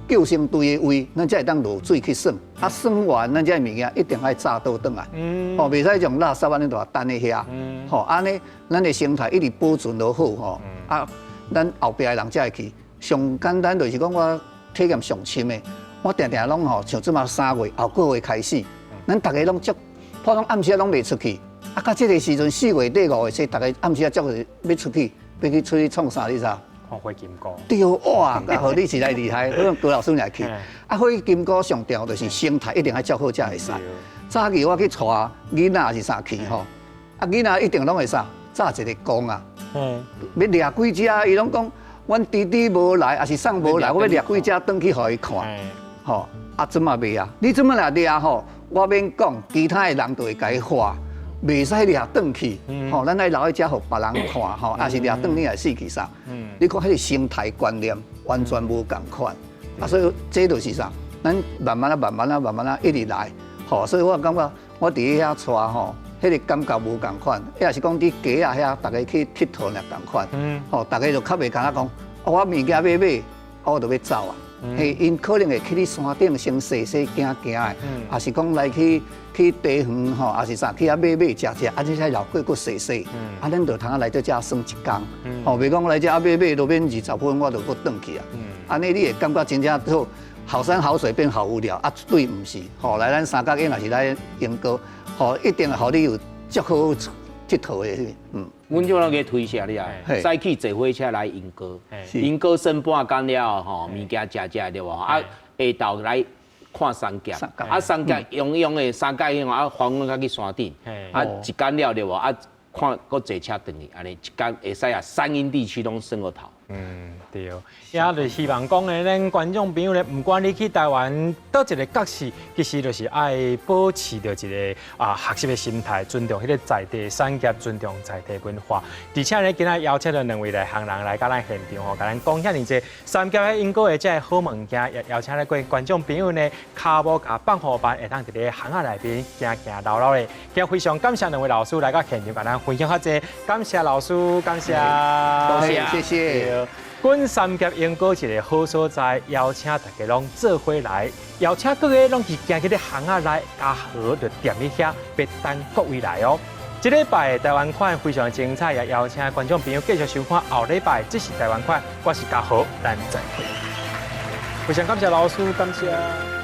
救生队的位，咱才会当落水去耍。啊，耍完咱这物件一定爱炸倒转来，吼，袂使从垃圾安尼大等咧遐，吼，安尼咱的生态一直保存落好，吼，啊，咱后壁的人才会去。上简单就是讲我体验上深的，我定定拢吼，像即马3月后个月开始，咱大家拢足，普通暗时拢袂出去，啊，到这个时阵4月底5月初，大家暗时足要出去，要去出去创啥？你知？看火金菇，对哇，好你实在厉害，好高老师来去。啊，火金菇上调就是生态一定要照好才会使。早期我去带囡仔是啥去吼，啊囡仔一定拢会啥，炸一个缸啊，要掠几只，伊拢讲，阮弟弟无来，还是送无来，我要掠几只转去互伊看，吼，啊怎么袂啊？你怎么来掠吼？我免讲，其他的人就会甲伊画。袂使掠转去，吼，咱爱留喺遮，互别人看，吼，也是掠转你来死去啥？你看迄个生态观念完全无共款，啊，所以这就是啥？咱慢慢啊一直来，吼，所以我感觉我伫遐带吼，迄个感觉无共款，也是讲伫街啊遐，大家去佚佗也共款，吼，大家就较袂敢若讲，我物件买，我就要走啊。嘿，因可能会去你山顶先洗行的，也是讲来去地园吼，也是啥去遐买食，啊，这才绕过洗，啊，咱就通来这遮耍一工，吼，袂讲来这买路边20分我就搁转去啊，安尼你会感觉真正好，好山好水变好无聊，啊，绝对毋是，吼，来咱三角影也是来莺歌，吼，一定互你有足好佚佗的，阮就那个推下你啊，早起坐火车来莺歌，莺歌升半工了吼，物件食对无？啊，下昼来看三峡，啊三峡用的三角影啊，黄昏甲去山顶，啊一工了对无？啊看搁坐车转去，安尼一工会使啊，山阴地区拢算个头。对，也就是希望讲咧，咱观众朋友咧，不管你去台湾倒一个角色，其实就是爱保持着一个学习的心态，尊重迄个在地产业，尊重在地文化。而且咧，今仔邀请了2位行人来到咱现场吼，甲咱讲遐尼济三峡的莺歌的这好物件，也邀请咧各位观众朋友呢，骹步甲放好班，会当伫咧行啊内边行绕绕咧。今日非常感谢2位老师来到现场，甲咱分享较济，感谢老师，感谢，多谢，谢谢。阮三峡莺歌一个好所在，邀请大家拢做伙来，邀请各个拢是行去咧巷仔内加河，就踮咧遐，别等各位来哦。这礼拜台湾款非常精彩，也邀请观众朋友继续收看后礼拜，这是台湾款，我是嘉豪，咱再会。非常感谢老师，感谢。